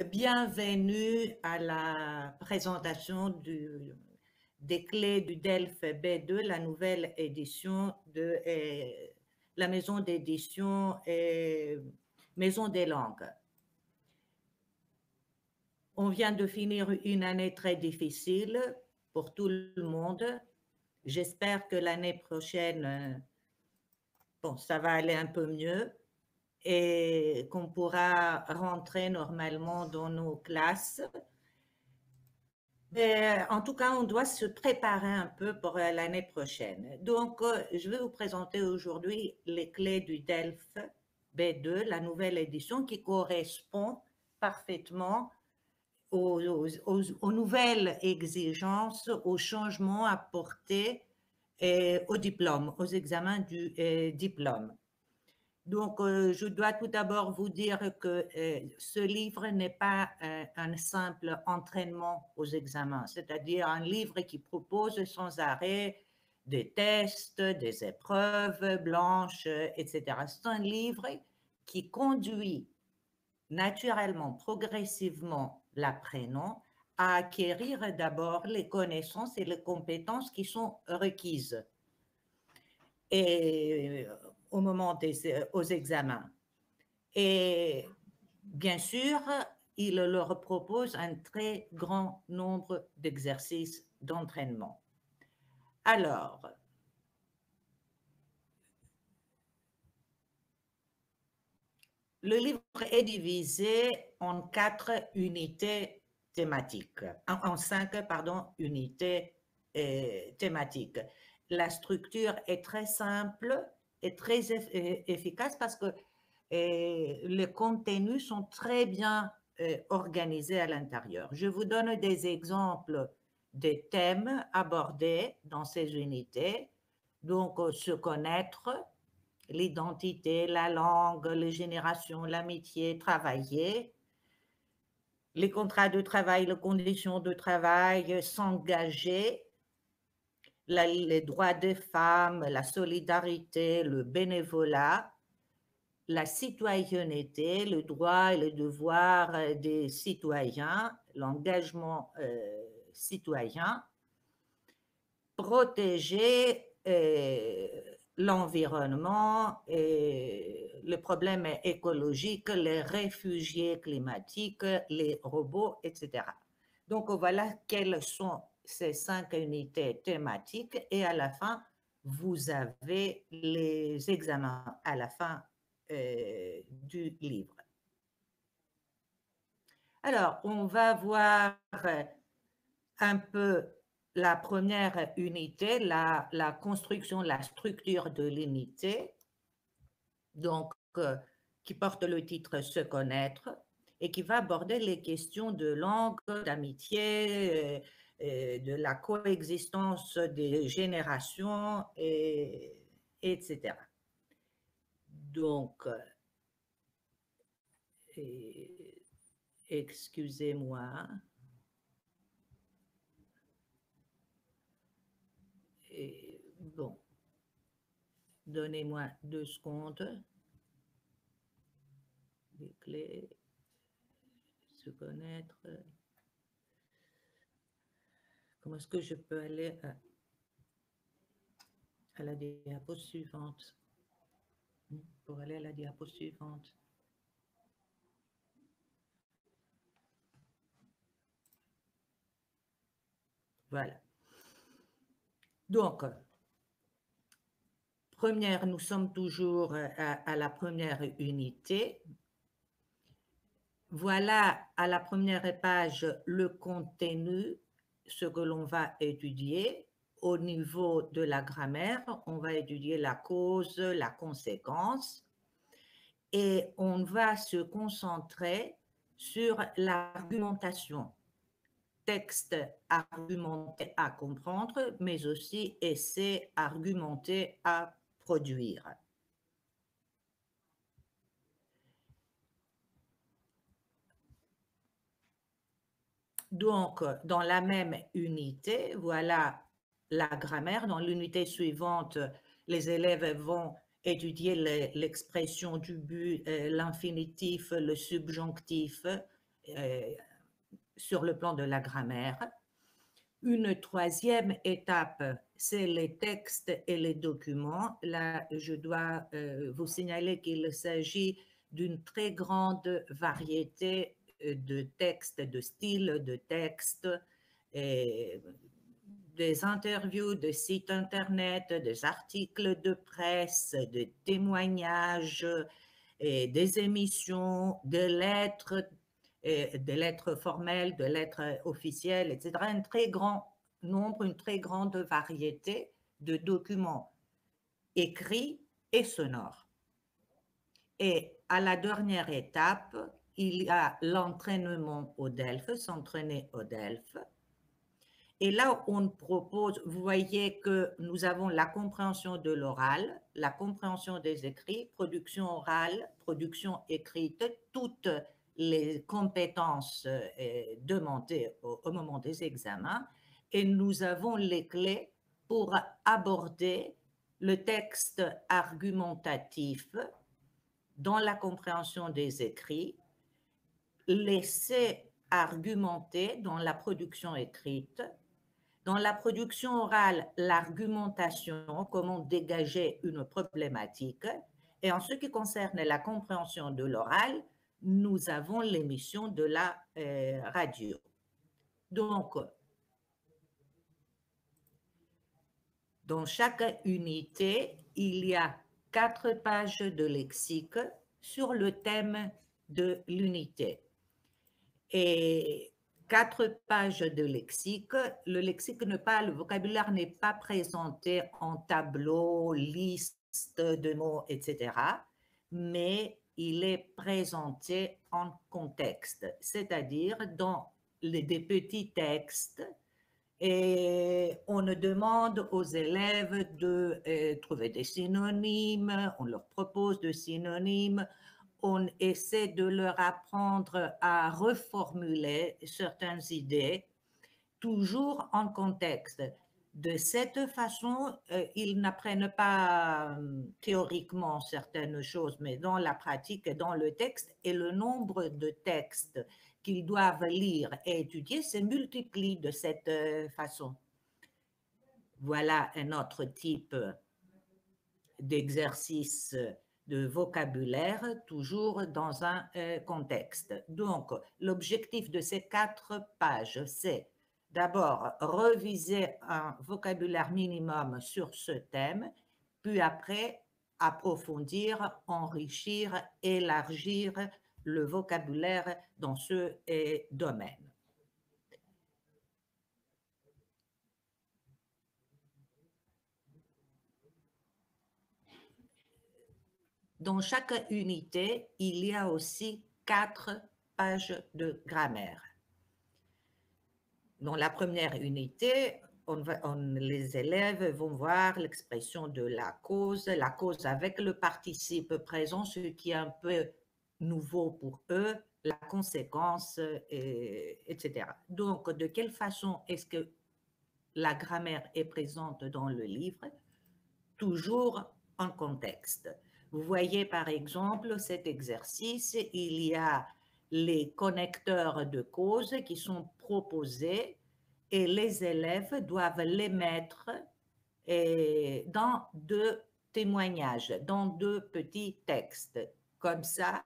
Bienvenue à la présentation des clés du DELF B2, la nouvelle édition de la maison d'édition Maison des langues. On vient de finir une année très difficile pour tout le monde. J'espère que l'année prochaine, bon, ça va aller un peu mieux et qu'on pourra rentrer normalement dans nos classes. En tout cas, on doit se préparer un peu pour l'année prochaine. Donc, je vais vous présenter aujourd'hui les clés du DELF B2, la nouvelle édition qui correspond parfaitement aux nouvelles exigences, aux changements apportés au diplôme, aux examens du diplôme. Donc, je dois tout d'abord vous dire que ce livre n'est pas un simple entraînement aux examens, c'est-à-dire un livre qui propose sans arrêt des tests, des épreuves blanches, etc. C'est un livre qui conduit naturellement, progressivement l'apprenant à acquérir d'abord les connaissances et les compétences qui sont requises et au moment aux examens. Et bien sûr, il leur propose un très grand nombre d'exercices d'entraînement. Alors, le livre est divisé en 4 unités thématiques, en 5, pardon, unités thématiques. La structure est très simple et très efficace parce que les contenus sont très bien organisés à l'intérieur. Je vous donne des exemples des thèmes abordés dans ces unités. Donc, se connaître, l'identité, la langue, les générations, l'amitié, travailler, les contrats de travail, les conditions de travail, s'engager, les droits des femmes, la solidarité, le bénévolat, la citoyenneté, le droit et le devoir des citoyens, l'engagement citoyen, protéger l'environnement, le problème écologique, les réfugiés climatiques, les robots, etc. Donc voilà quelles sont ces 5 unités thématiques et à la fin, vous avez les examens à la fin du livre. Alors, on va voir un peu la première unité, la construction, la structure de l'unité, donc qui porte le titre « Se connaître » et qui va aborder les questions de langue, d'amitié, de la coexistence des générations, etc. Donc, excusez-moi. Bon, donnez-moi 2 secondes. Les clés, se connaître. Comment est-ce que je peux aller à la diapo suivante? Pour aller à la diapo suivante. Voilà. Donc, nous sommes toujours à la première unité. Voilà à la première page le contenu, ce que l'on va étudier. Au niveau de la grammaire, on va étudier la cause, la conséquence, et on va se concentrer sur l'argumentation. Texte argumenté à comprendre, mais aussi essai argumenté à produire. Donc, dans la même unité, voilà la grammaire. Dans l'unité suivante, les élèves vont étudier l'expression du but, l'infinitif, le subjonctif sur le plan de la grammaire. Une troisième étape, c'est les textes et les documents. Là, je dois vous signaler qu'il s'agit d'une très grande variété de textes, de styles de textes, et des interviews, de sites internet, des articles de presse, des témoignages, et des émissions, des lettres formelles, de lettres officielles, etc. Un très grand nombre, une très grande variété de documents écrits et sonores. Et à la dernière étape, il y a l'entraînement au DELF, s'entraîner au DELF. Et là, on propose, vous voyez que nous avons la compréhension de l'oral, la compréhension des écrits, production orale, production écrite, toutes les compétences demandées au moment des examens. Et nous avons les clés pour aborder le texte argumentatif dans la compréhension des écrits, laisser argumenter dans la production écrite. Dans la production orale, l'argumentation, comment dégager une problématique. Et en ce qui concerne la compréhension de l'oral, nous avons l'émission de la radio. Donc, dans chaque unité, il y a 4 pages de lexique sur le thème de l'unité. Et 4 pages de lexique. Le lexique n'est pas, le vocabulaire n'est pas présenté en tableau, liste de mots, etc. Mais il est présenté en contexte, c'est-à-dire dans des petits textes. Et on demande aux élèves de trouver des synonymes, on leur propose des synonymes, on essaie de leur apprendre à reformuler certaines idées, toujours en contexte. De cette façon, ils n'apprennent pas théoriquement certaines choses, mais dans la pratique, dans le texte, et le nombre de textes qu'ils doivent lire et étudier se multiplie de cette façon. Voilà un autre type d'exercice de vocabulaire, toujours dans un contexte. Donc, l'objectif de ces 4 pages, c'est d'abord reviser un vocabulaire minimum sur ce thème, puis après approfondir, enrichir, élargir le vocabulaire dans ce domaine. Dans chaque unité, il y a aussi 4 pages de grammaire. Dans la première unité, les élèves vont voir l'expression de la cause avec le participe présent, ce qui est un peu nouveau pour eux, la conséquence, etc. Donc, de quelle façon est-ce que la grammaire est présente dans le livre? Toujours en contexte. Vous voyez par exemple cet exercice, il y a les connecteurs de cause qui sont proposés et les élèves doivent les mettre dans 2 témoignages, dans 2 petits textes. Comme ça,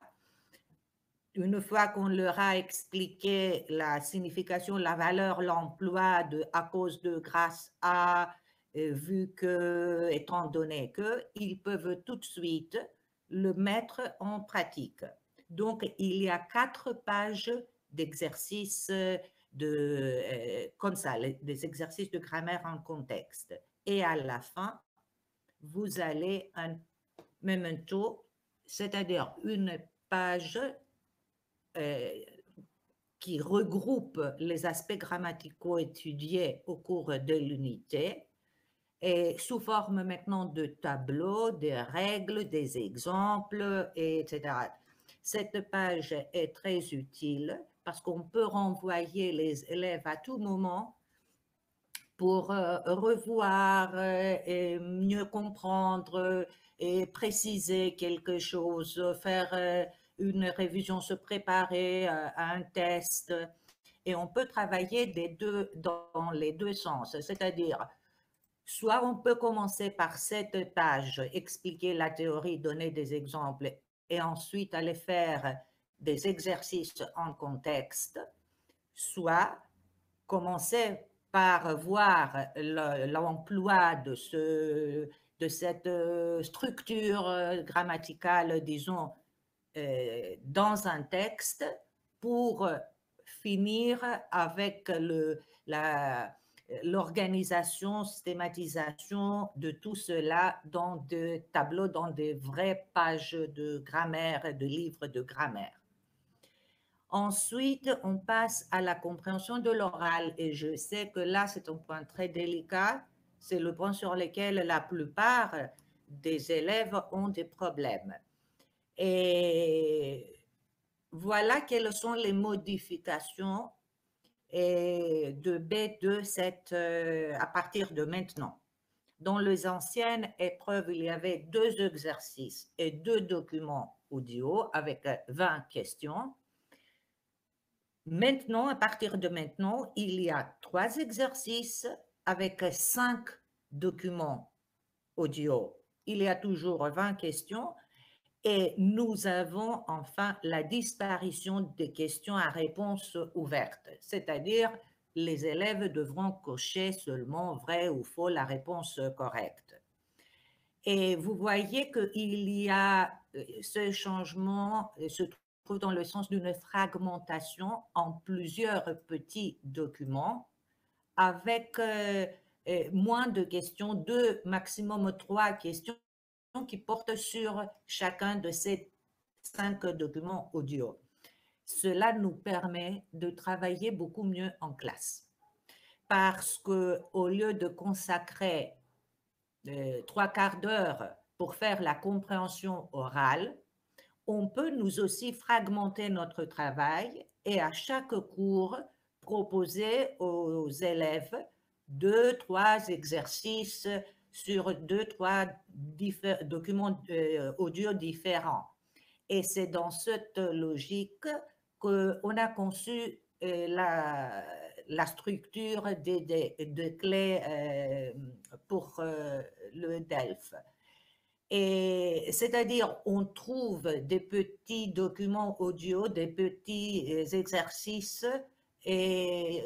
une fois qu'on leur a expliqué la signification, la valeur, l'emploi de à cause de, grâce à, vu que, étant donné que, ils peuvent tout de suite le mettre en pratique. Donc, il y a 4 pages d'exercices comme ça, des exercices de grammaire en contexte. Et à la fin, vous allez un memento, c'est-à-dire une page qui regroupe les aspects grammaticaux étudiés au cours de l'unité et sous forme maintenant de tableaux, des règles, des exemples, etc. Cette page est très utile parce qu'on peut renvoyer les élèves à tout moment pour revoir et mieux comprendre et préciser quelque chose, faire une révision, se préparer à un test. Et on peut travailler dans les deux sens, c'est-à-dire soit on peut commencer par cette page, expliquer la théorie, donner des exemples et ensuite aller faire des exercices en contexte, soit commencer par voir l'emploi de cette structure grammaticale, disons, dans un texte pour finir avec l'organisation, systématisation de tout cela dans des tableaux, dans des vraies pages de grammaire, de livres de grammaire. Ensuite, on passe à la compréhension de l'oral et je sais que là, c'est un point très délicat. C'est le point sur lequel la plupart des élèves ont des problèmes. Et voilà quelles sont les modifications de B2 à partir de maintenant. Dans les anciennes épreuves, il y avait 2 exercices et 2 documents audio avec 20 questions. Maintenant, à partir de maintenant, il y a 3 exercices avec 5 documents audio. Il y a toujours 20 questions et nous avons enfin la disparition des questions à réponse ouverte, c'est-à-dire les élèves devront cocher seulement vrai ou faux la réponse correcte. Et vous voyez qu'il y a ce changement se trouve dans le sens d'une fragmentation en plusieurs petits documents avec moins de questions, 2, maximum 3 questions qui portent sur chacun de ces 5 documents audio. Cela nous permet de travailler beaucoup mieux en classe parce qu'au lieu de consacrer 3/4 d'heure pour faire la compréhension orale, on peut nous aussi fragmenter notre travail et à chaque cours proposer aux élèves 2, 3 exercices sur 2, 3 documents audio différents. Et c'est dans cette logique qu'on a conçu la structure des clés pour le DELF. Et c'est-à-dire, on trouve des petits documents audio, des petits exercices et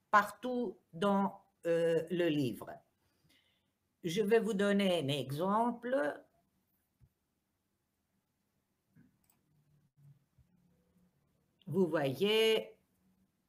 partout dans le livre. Je vais vous donner un exemple. Vous voyez,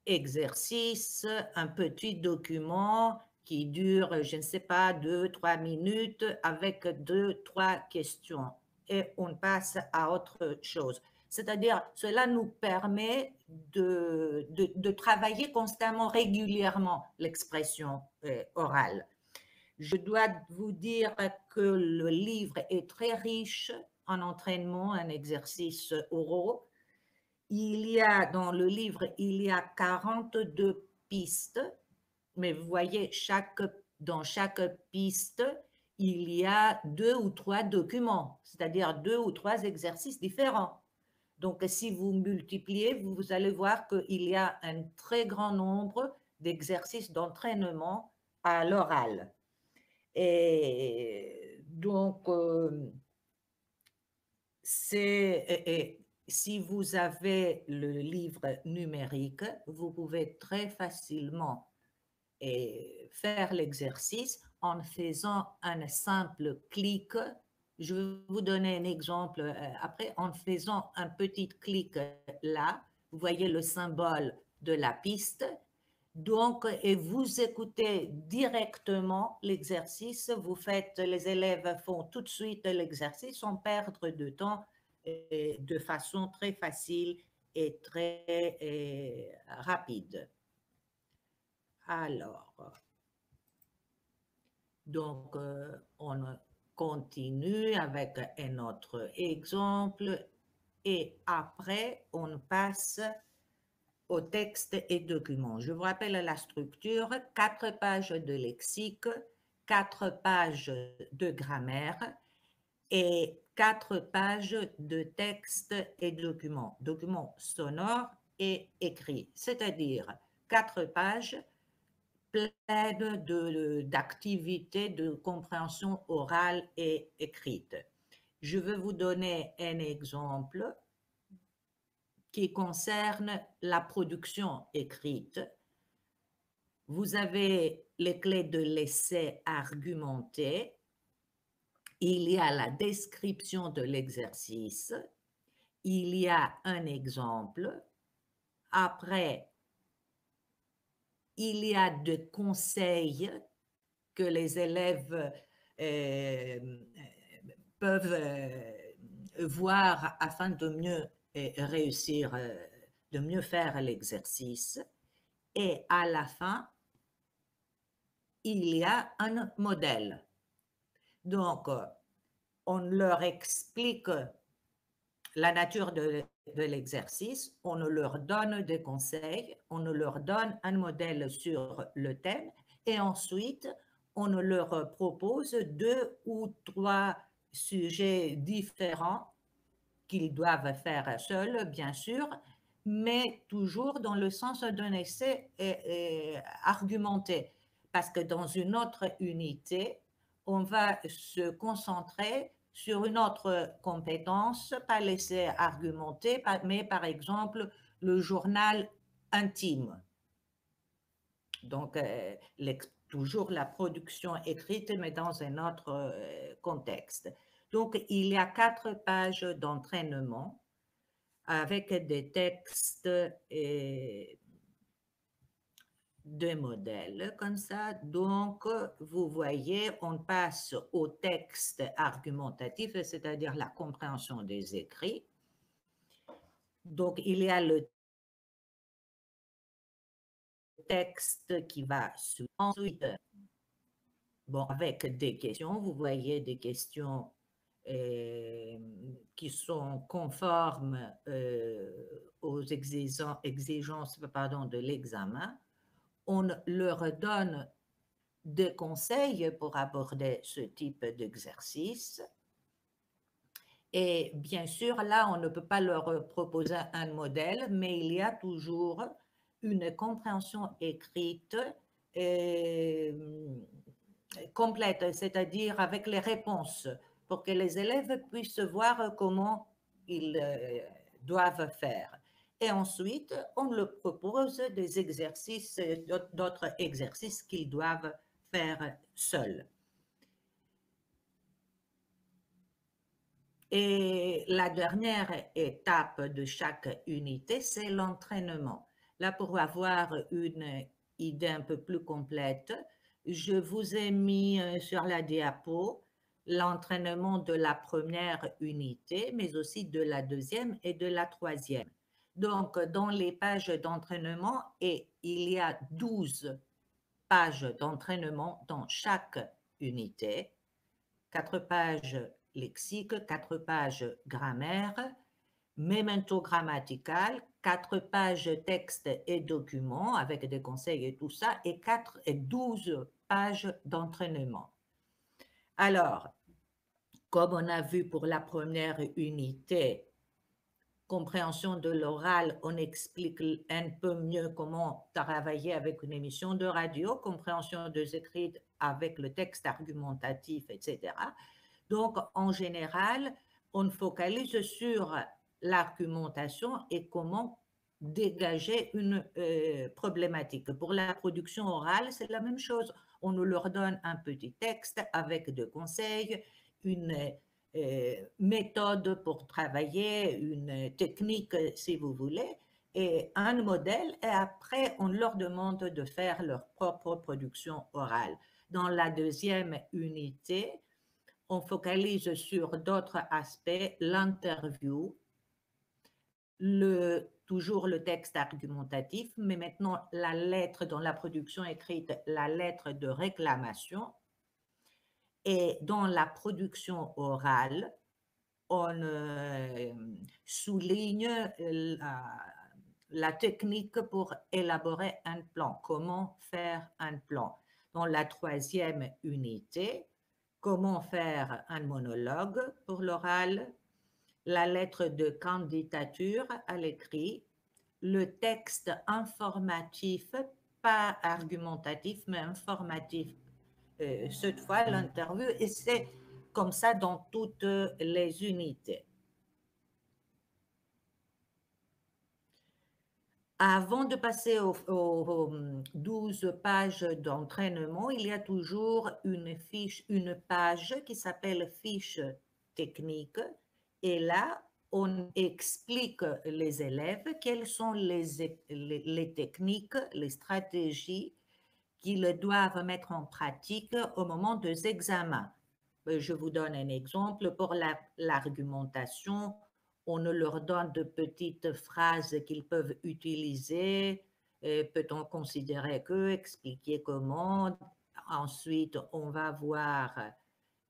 exercice, un petit document qui dure, je ne sais pas, 2-3 minutes avec 2-3 questions et on passe à autre chose. C'est-à-dire, cela nous permet de travailler constamment, régulièrement l'expression orale. Je dois vous dire que le livre est très riche en entraînement, en exercices oraux. Il y a dans le livre, il y a 42 pistes, mais vous voyez, dans chaque piste, il y a 2 ou 3 documents, c'est-à-dire 2 ou 3 exercices différents. Donc, si vous multipliez, vous allez voir qu'il y a un très grand nombre d'exercices d'entraînement à l'oral. Et donc, si vous avez le livre numérique, vous pouvez très facilement faire l'exercice en faisant un simple clic. Je vais vous donner un exemple après. En faisant un petit clic là, vous voyez le symbole de la piste. Donc, et vous écoutez directement l'exercice, les élèves font tout de suite l'exercice sans perdre de temps de façon très facile et très rapide. Alors, donc, on continue avec un autre exemple et après, on passe au texte et documents. Je vous rappelle la structure, 4 pages de lexique, 4 pages de grammaire, et 4 pages de texte et documents sonores et écrits, c'est-à-dire 4 pages pleines d'activités de compréhension orale et écrite. Je vais vous donner un exemple qui concerne la production écrite. Vous avez les clés de l'essai argumenté. Il y a la description de l'exercice. Il y a un exemple. Après, il y a des conseils que les élèves peuvent voir afin de mieux réussir, de mieux faire l'exercice. Et à la fin, il y a un modèle. Donc, on leur explique la nature de l'exercice, on leur donne des conseils, on leur donne un modèle sur le thème et ensuite, on leur propose 2 ou 3 sujets différents qu'ils doivent faire seuls, bien sûr, mais toujours dans le sens d'un essai argumenté. Parce que dans une autre unité, on va se concentrer sur une autre compétence, pas l'essai argumenté, mais par exemple le journal intime. Donc, toujours la production écrite, mais dans un autre contexte. Donc, il y a 4 pages d'entraînement avec des textes et de modèles comme ça. Donc, vous voyez, on passe au texte argumentatif, c'est-à-dire la compréhension des écrits. Donc, il y a le texte qui va ensuite, bon, avec des questions, vous voyez des questions qui sont conformes aux exigences de l'examen. On leur donne des conseils pour aborder ce type d'exercice. Et bien sûr, là, on ne peut pas leur proposer un modèle, mais il y a toujours une compréhension écrite complète, c'est-à-dire avec les réponses, pour que les élèves puissent voir comment ils doivent faire. Et ensuite, on leur propose des exercices, d'autres exercices qu'ils doivent faire seuls. Et la dernière étape de chaque unité, c'est l'entraînement. Là, pour avoir une idée un peu plus complète, je vous ai mis sur la diapo l'entraînement de la première unité, mais aussi de la deuxième et de la troisième. Donc, dans les pages d'entraînement, il y a 12 pages d'entraînement dans chaque unité, 4 pages lexique, 4 pages grammaire, memento grammatical, 4 pages texte et documents avec des conseils et tout ça, et 12 pages d'entraînement. Alors, comme on a vu pour la première unité, compréhension de l'oral, on explique un peu mieux comment travailler avec une émission de radio, compréhension des écrits avec le texte argumentatif, etc. Donc, en général, on focalise sur l'argumentation et comment dégager une problématique. Pour la production orale, c'est la même chose. On nous leur donne un petit texte avec des conseils, une méthode pour travailler, une technique, si vous voulez, et un modèle, et après, on leur demande de faire leur propre production orale. Dans la deuxième unité, on focalise sur d'autres aspects, l'interview, toujours le texte argumentatif, mais maintenant la lettre dans la production écrite, la lettre de réclamation. Et dans la production orale, on souligne la technique pour élaborer un plan, comment faire un plan. Dans la troisième unité, comment faire un monologue pour l'oral, la lettre de candidature à l'écrit, le texte informatif, pas argumentatif, mais informatif, cette fois l'interview, et c'est comme ça dans toutes les unités. Avant de passer aux 12 pages d'entraînement, il y a toujours une page qui s'appelle fiche technique. Et là, on explique les élèves quelles sont les techniques, les stratégies qu'ils doivent mettre en pratique au moment des examens. Je vous donne un exemple. Pour l'argumentation, on leur donne de petites phrases qu'ils peuvent utiliser. Peut-on considérer que, expliquer comment. Ensuite, on va voir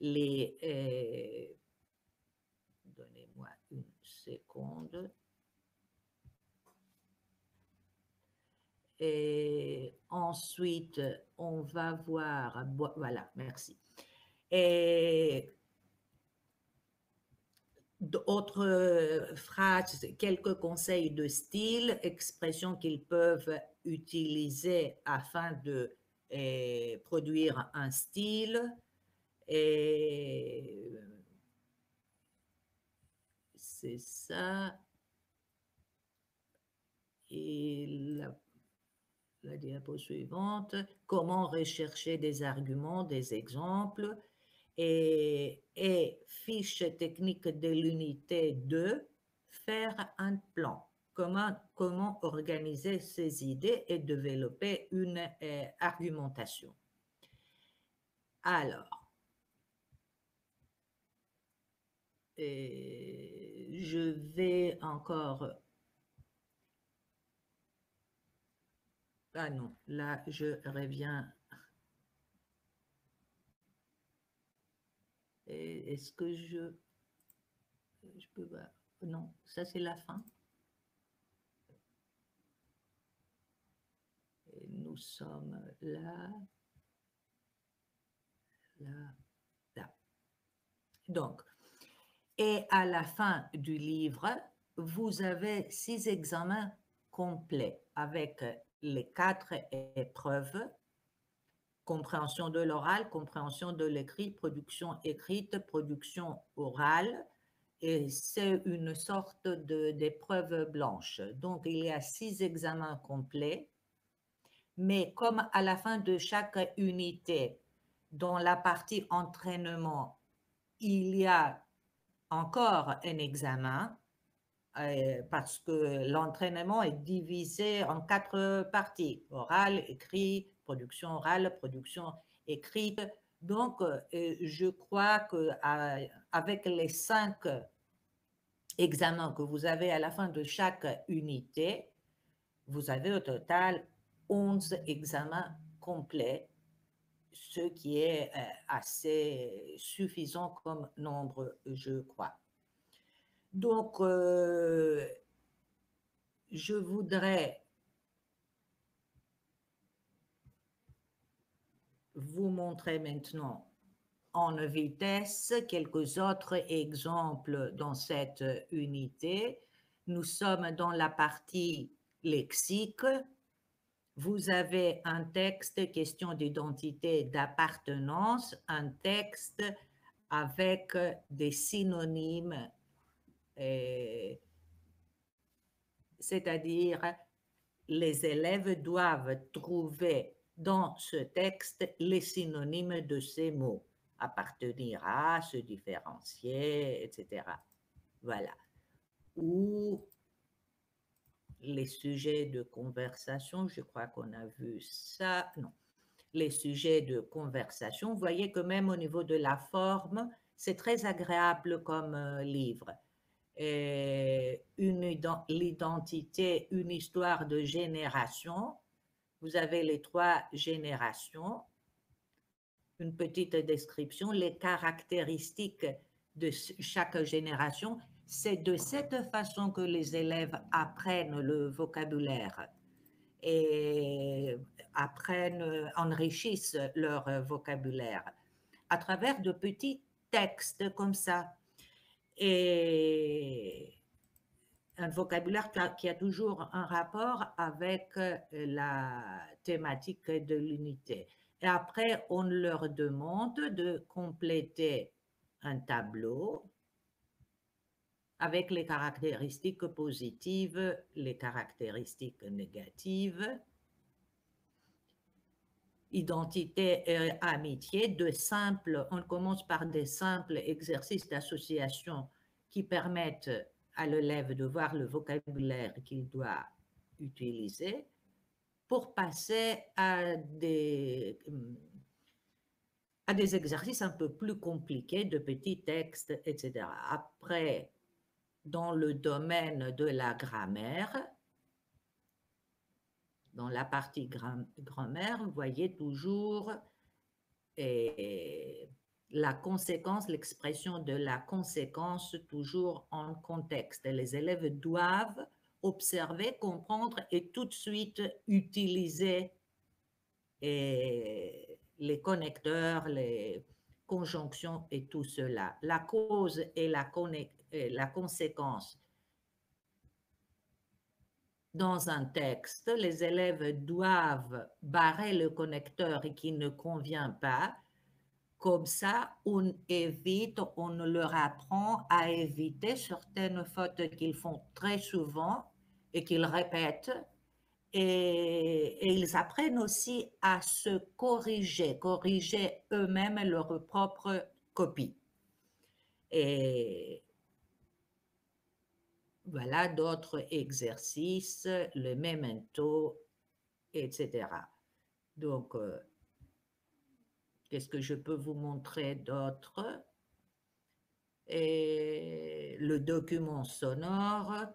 les... donnez-moi une seconde. Et ensuite, on va voir... Voilà, merci. Et d'autres phrases, quelques conseils de style, expressions qu'ils peuvent utiliser afin de produire un style. Et c'est ça. Et la diapo suivante, comment rechercher des arguments, des exemples. Et fiche technique de l'unité 2, faire un plan. Comment organiser ses idées et développer une argumentation. Alors, je vais encore... Ah non, là, je reviens. Est-ce que je peux voir? Non, ça c'est la fin. Et nous sommes là, là, là. Donc, et à la fin du livre, vous avez 6 examens complets avec les 4 épreuves: compréhension de l'oral, compréhension de l'écrit, production écrite, production orale. Et c'est une sorte d'épreuve blanche. Donc, il y a 6 examens complets. Mais comme à la fin de chaque unité, dans la partie entraînement, il y a encore un examen, parce que l'entraînement est divisé en 4 parties: oral, écrit, production orale, production écrite. Donc, je crois qu'avec les 5 examens que vous avez à la fin de chaque unité, vous avez au total 11 examens complets, ce qui est assez suffisant comme nombre, je crois. Donc, je voudrais vous montrer maintenant en vitesse quelques autres exemples dans cette unité. Nous sommes dans la partie lexique. Vous avez un texte, question d'identité, d'appartenance, un texte avec des synonymes, c'est-à-dire les élèves doivent trouver dans ce texte les synonymes de ces mots: appartenir à, se différencier, etc. Voilà. Ou les sujets de conversation, je crois qu'on a vu ça, non. Les sujets de conversation, vous voyez que même au niveau de la forme, c'est très agréable comme livre. L'identité, une histoire de génération. Vous avez les 3 générations, une petite description, les caractéristiques de chaque génération. C'est de cette façon que les élèves apprennent le vocabulaire et enrichissent leur vocabulaire. à travers de petits textes comme ça. Et un vocabulaire qui a toujours un rapport avec la thématique de l'unité. Et après, on leur demande de compléter un tableau avec les caractéristiques positives, les caractéristiques négatives, identité et amitié, on commence par des simples exercices d'association qui permettent à l'élève de voir le vocabulaire qu'il doit utiliser pour passer à des exercices un peu plus compliqués de petits textes, etc. Après, dans le domaine de la grammaire, dans la partie grammaire, vous voyez toujours la conséquence, l'expression de la conséquence toujours en contexte. Les élèves doivent observer, comprendre et tout de suite utiliser les connecteurs, les conjonctions et tout cela. La cause et la conséquence. Dans un texte, les élèves doivent barrer le connecteur qui ne convient pas. Comme ça, on leur apprend à éviter certaines fautes qu'ils font très souvent et qu'ils répètent. Et ils apprennent aussi à se corriger eux-mêmes leur propre copie. Et voilà d'autres exercices, le memento, etc. Donc, qu'est-ce que je peux vous montrer d'autre? Et le document sonore.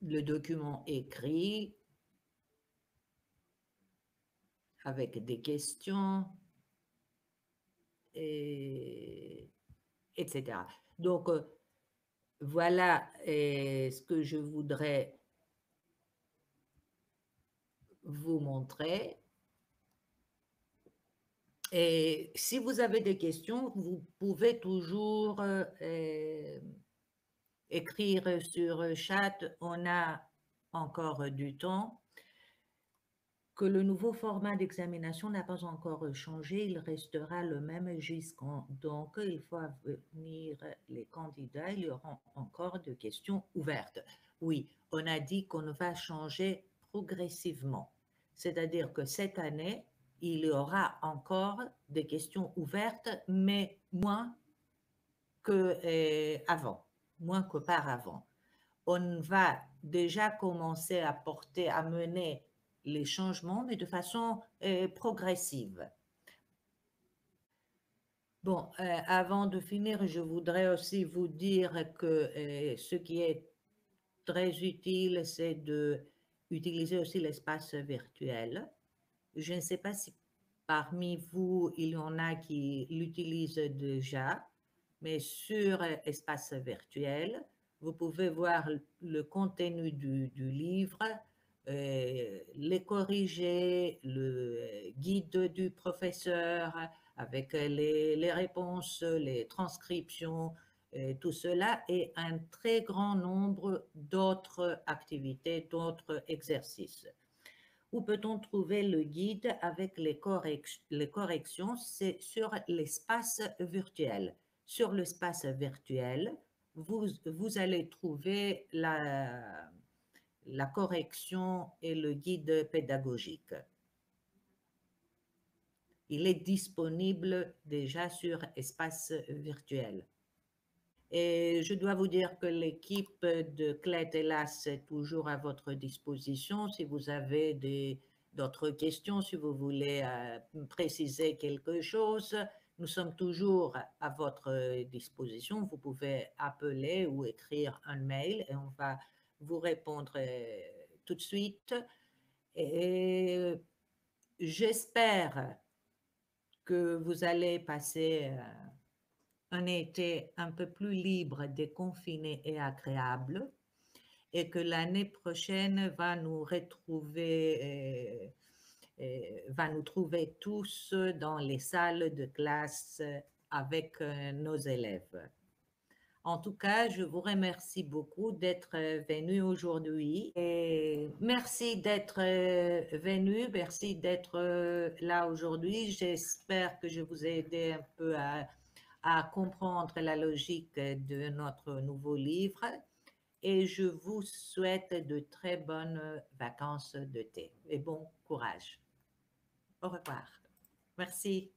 Le document écrit avec des questions, etc. Donc, voilà ce que je voudrais vous montrer. Et si vous avez des questions, vous pouvez toujours écrire sur chat. On a encore du temps. Que le nouveau format d'examination n'a pas encore changé, il restera le même jusqu'en. Donc, il faut venir les candidats, il y aura encore des questions ouvertes. Oui, on a dit qu'on va changer progressivement. C'est-à-dire que cette année, il y aura encore des questions ouvertes, mais moins qu'avant, moins qu'auparavant. On va déjà commencer à mener les changements, mais de façon progressive. Bon, avant de finir, je voudrais aussi vous dire que ce qui est très utile, c'est d'utiliser aussi l'espace virtuel. Je ne sais pas si parmi vous, il y en a qui l'utilisent déjà, mais sur espace virtuel, vous pouvez voir le contenu du livre, les corriger, le guide du professeur avec les réponses, les transcriptions, tout cela et un très grand nombre d'autres activités, d'autres exercices. Où peut-on trouver le guide avec les corrections? C'est sur l'espace virtuel. Sur l'espace virtuel, vous allez trouver la correction et le guide pédagogique. Il est disponible déjà sur espace virtuel. Et je dois vous dire que l'équipe de Clét Hélas est toujours à votre disposition. Si vous avez d'autres questions, si vous voulez préciser quelque chose, nous sommes toujours à votre disposition. Vous pouvez appeler ou écrire un mail et on va vous répondre tout de suite. Et j'espère que vous allez passer un été un peu plus libre, déconfiné et agréable. et que l'année prochaine va nous trouver tous dans les salles de classe avec nos élèves. En tout cas, je vous remercie beaucoup d'être venu aujourd'hui et merci d'être venu, merci d'être là aujourd'hui. J'espère que je vous ai aidé un peu à comprendre la logique de notre nouveau livre et je vous souhaite de très bonnes vacances d'été et bon courage. Au revoir. Merci.